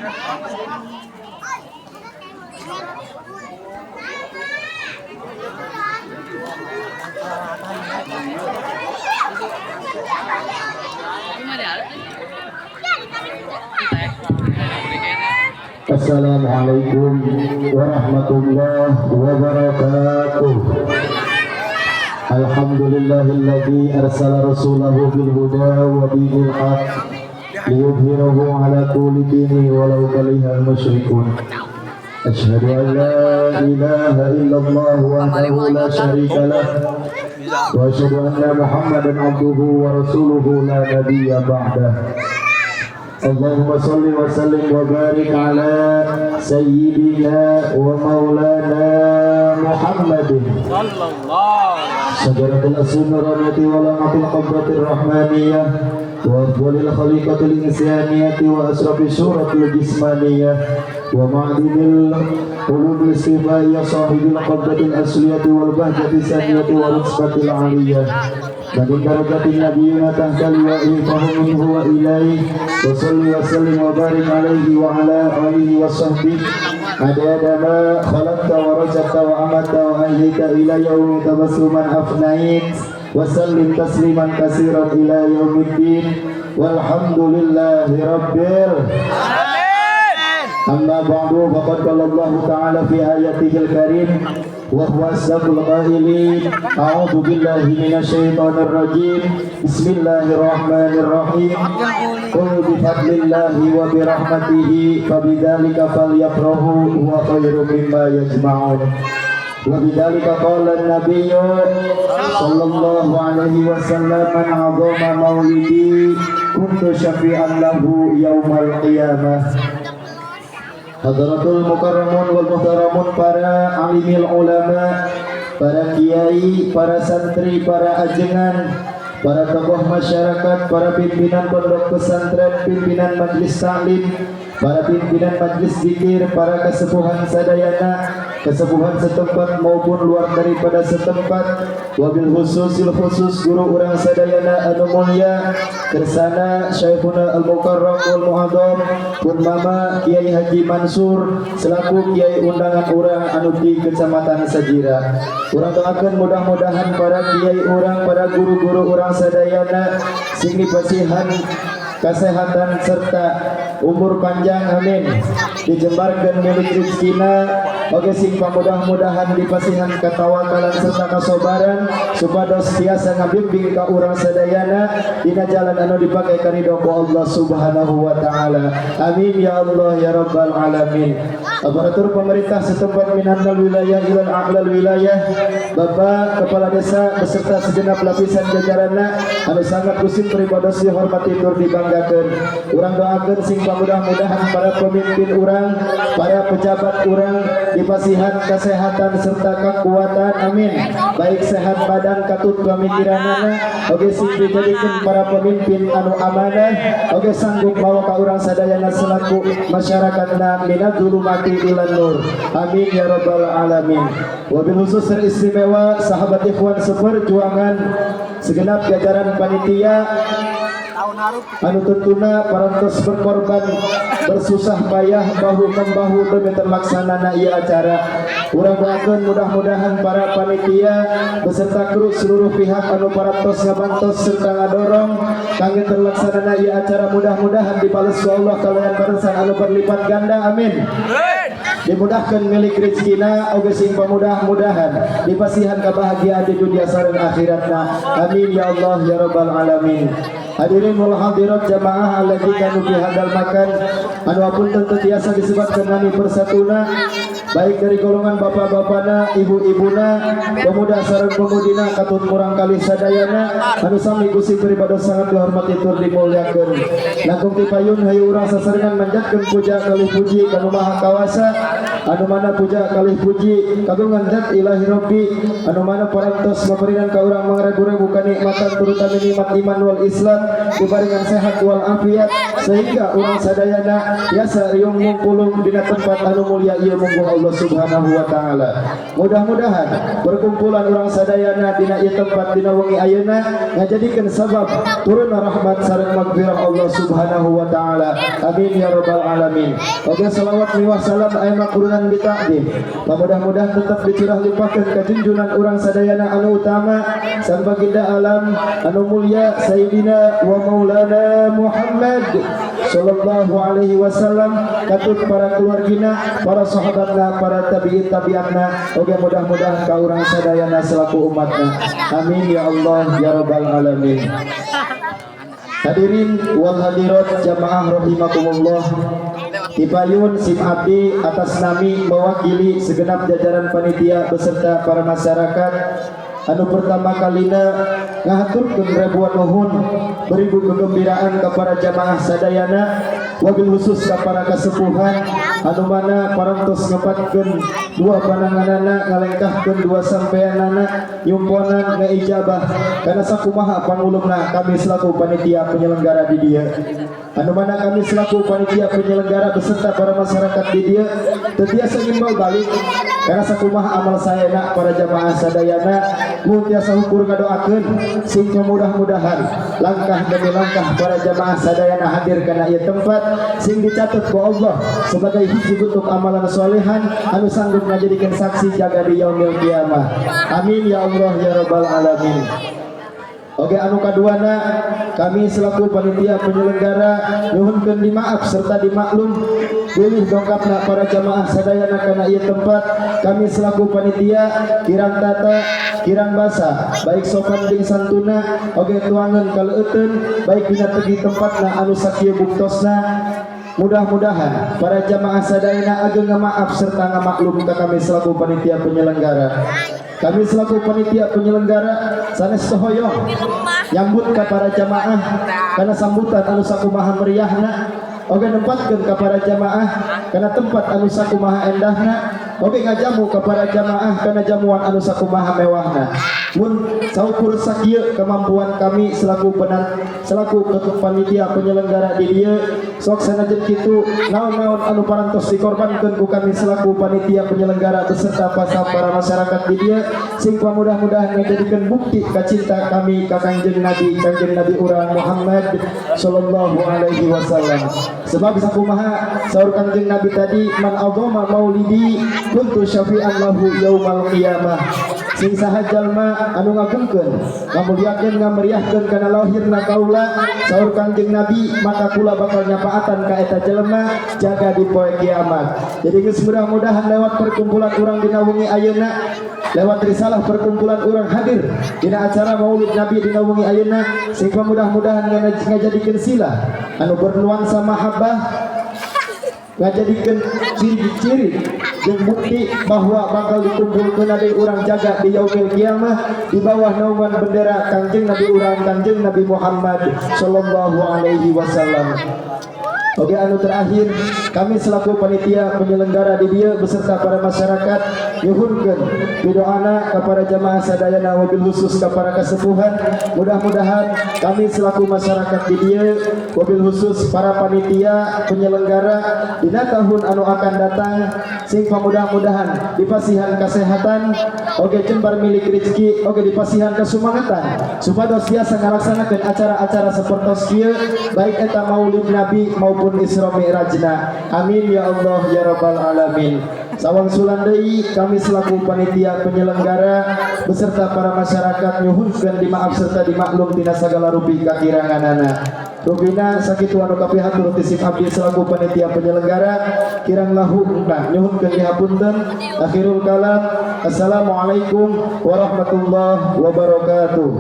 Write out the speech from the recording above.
Assalamualaikum warahmatullahi wabarakatuh. Alhamdulillahilladzi arsala rasulahu bil huda wa dinil haq liyudhhirahu ala kulli dini walau karihal musyrikun. Asyhadu an la ilaha illallah wahdahu la syarika lah wa asyhadu anna Muhammadan abduhu wa rasuluhu la nabiyya ba'dah. Allahumma salli wa sallim wa barik ala sayyidina wa maulana Muhammadin Sajaratul asmi ramyati wa lamatul qabratir rahmaniyah wa afdalil khaliqatil insaniyati wa asrafi suratul jismaniyah wa ma'adinil ulumil sifaiyah sahibil qabratil asliyati wal bahjati saniyati wa rutsbatil aliyah Bagi darajati nabiyuna tahta liwa'i fahum minhu wa ilaihi wa salli wa sallim wa barik alaihi wa ala alihi wa sahbihi adada ma khalaqta wa razaqta wa amatta wa ahyita ila yaumi tabassuman afnait wa sallim tasliman katsiran ila yaumiddin walhamdulillahi rabbil amma ba'du faqad qala Allah ta'ala fi ayatihil karim wa huwa asdaqul qailin a'udzu billahi minasyaitonir rajim bismillahirrahmanirrahim qul bi fadlillahi wa bi rahmatihi fabidzalika falyafrahu huwa khairum mimma yajma'un wa bidzalika qala an-nabiyyu sallallahu alaihi wasallam man 'azama maulidi kuntu syafi'an lahu yaumal qiyamah. Hadratul mukarramun wal muhtaramun, para alimil ulama, para kiai, para santri, para ajengan, para tokoh masyarakat, para pimpinan pondok pesantren, pimpinan majlis taklim, para pimpinan majlis zikir, para kesepuhan sadayana, kesepuhan setempat maupun luar daripada setempat, wabil khusus guru urang sadayana anu mulia kersana Syekhuna al-Mukarram wal Mu'adzam pun mama Kiai Haji Mansur selaku kiai undangan urang anu di Kecamatan Sajira. Urang doakeun mudah-mudahan para kiai urang, para guru-guru urang sadayana sing dipasihan kesehatan serta umur panjang, amin. Dijembarkeun milik rezekina oge sing pamudah-mudahan dipasihan katawakalan serta kasobaran supados tiasa ngabimbing ka urang sadayana dina jalan anu dipake karidho Allah Subhanahu wa taala. Amin ya Allah ya rabbal alamin. Aparatur pemerintah setempat minannal wilayah ilal a'lal wilayah, Bapak Kepala Desa beserta segenap lapisan jajaranna anu sangat kusip pribados dihormati tur dibanggakeun. Urang doakeun sing pamudah-mudahan para pemimpin urang, para pejabat urang dipasihan kesehatan serta kekuatan, amin. Baik sehat badan katut pamikiranana oge sing dijadikeun para pemimpin anu amanah oge sanggup bawa ka urang sadayana selaku masyarakatna minad zulumati ilan nur, amin ya rabbal alamin. Wabil khusus teristimewa sahabat ikhwan seperjuangan segenap jajaran panitia anu tentuna parantos berkorban bersusah payah bahu membahu demi terlaksanana ieu acara. Urang doakeun mudah-mudahan para panitia beserta kru seluruh pihak anu parantos ngabantos serta ngadorong kangge terlaksanana ieu acara mudah-mudahan dibales ku Allah kalayan barisan anu berlipat ganda, amin. Dimudahkan milik rezekina oge sing pamudah-mudahan dipasihan kebahagiaan di dunia sareng akhiratna, amin ya Allah ya rabbal alamin. Hadirin wal hadirat jamaah allati kanu fi hadal makan anu apunten tiasa disebutkeun nami persatuna baik dari golongan bapak-bapana, ibu-ibuna, pemuda sareng pemudina katut murang kali sadayana anu sami Gusti pribadi sangat dihormati tur dimulyakeun. Langkung ti payun hayu urang sasarengan manjatkeun puja kalih puji kana Maha Kawasa anu mana puja kalih puji kagungan zat ilahi rabbi anu mana parantos maperinan ka urang mangrebu-rebu kanikmatan terutama nikmat iman wal islam diberikan sehat wal afiat sehingga urang sadayana biasa riung ngumpulung dina tempat anu mulia ieu munggu Allah Subhanahu wa taala. Mudah-mudahan perkumpulan urang sadayana dina ieu tempat dina wengi ayeuna ngajadikeun sabab turun rahmat sareng magfirah Allah Subhanahu wa taala. Amin ya rabbal alamin. Oke, salawat miwah salam aya makurunan bitaqdim. Mudah-mudahan tetap dicurah limpahkeun ka junjungan urang sadayana anu utama sang baginda alam anu mulia Sayyidina wa Maulana Muhammad sallallahu alaihi wasallam, katut para keluargina, para sahabatna, para tabi'in tabi'atna. Oke, mudah-mudahan ka urang sadayana selaku umatna. Amin ya Allah ya rabbal alamin. Hadirin wal hadirat jamaah rahimakumullah. Dipayun sim abdi atas nami mewakili segenap jajaran panitia beserta para masyarakat anu pertama kalina ngahaturkeun ribuan nuhun beribu kegembiraan kepada jamaah sadayana, wabil khusus ka para kasepuhan anu mana parantos ngepatkeun dua pananganana ngalengkahkeun dua sampeanana nyumponan ngaijabah kana sakumaha pangulungna kami selaku panitia penyelenggara di dieu. Anu mana kami selaku panitia penyelenggara beserta para masyarakat di dieu teu tiasa ngimbau balik karena sakumaha amal sayana para jamaah sadayana mun tiasa hukur ngadoakeun sing mudah-mudahan langkah demi langkah para jamaah sadayana hadir kana ieu tempat sing dicatat ku Allah sebagai hiji bentuk amalan solehan anu sanggup ngajadikeun saksi jaga di yaumil kiamah. Amin ya Allah ya rabbal alamin. Oke, anu kaduana kami selaku panitia penyelenggara nyuhunkeun dimaaf serta dimaklum bilih dongkapna para jamaah sadayana kana ieu tempat. Kami selaku panitia kirang tata kirang basa baik sopan jeung santuna oge tuangan kaleuteun baik dina tegi tempatna anu sakieu buktosna. Mudah-mudahan para jamaah sadayana ageung ngamaaf serta ngamaklum ka kami selaku panitia penyelenggara. Kami selaku panitia penyelenggara sanes tohoyong nyambut ka para jamaah karena sambutan anu sakumaha meriahna, oge nempatkeun ka para jamaah karena tempat anu sakumaha endahna, oge ngajamu ka para jamaah karena jamuan anu sakumaha mewahna. Mun saukur sakieu kemampuan kami selaku panitia penyelenggara di dieu sok sanajan kitu naon-naon anu parantos dikorbankeun ku kami selaku panitia penyelenggara beserta para masyarakat di dieu sing mudah-mudahan ngajadikeun bukti kacinta kami ka Kangjeng Nabi urang Muhammad sallallahu alaihi wasallam. Sebab sakumaha saur Kangjeng Nabi tadi man adzama maulidi kuntu syafi'an lahu yaumal qiyamah. Sing saha jalma anu ngagungkeun ngamuliakeun ngameriahkeun kana lahirna kaula saur Kangjeng Nabi maka kula bakal nyapaatan ka eta jelema jaga di poe kiamat. Jadi geus mudah-mudahan lewat perkumpulan urang dina wengi ayeuna, lewat risalah perkumpulan urang hadir dina acara Maulid Nabi dina wengi ayeuna sing mudah-mudahan ngajadikeun silah anu bernuansa mahabbah, ngajadikeun ciri-ciri jeung bukti bahwa bakal dikumpulkeun deui urang jaga di yaumil kiamah di bawah naungan bendera Kangjeng Nabi urang Kangjeng Nabi Muhammad sallallahu alaihi wasallam. Oke, anu terakhir kami selaku panitia penyelenggara di dieu beserta para masyarakat nyuhunkeun pidoana kepada jamaah sadayana wabil khusus kepada kasepuhan. Mudah-mudahan kami selaku masyarakat di dieu wabil khusus para panitia penyelenggara dina tahun anu akan datang sing mudah-mudahan dipasihan kesehatan oge jembar milik rezeki oge dipasihan kesumangatan supados biasa ngalaksanakeun acara-acara sapertos kieu baik eta Maulid Nabi maupun Isra Mi'rajna. Amin ya Allah ya rabbal alamin. Sawang sulan deui kami selaku panitia penyelenggara beserta para masyarakat nyuhunkeun dimaaf serta dimaklum tina sagala rupi kakiranganana. Rubina sakitu anu kapihatur ti sim abdi selaku panitia penyelenggara kirang lahu nyuhunkeun dihapunten. Akhirul kalam. Assalamualaikum warahmatullahi wabarakatuh.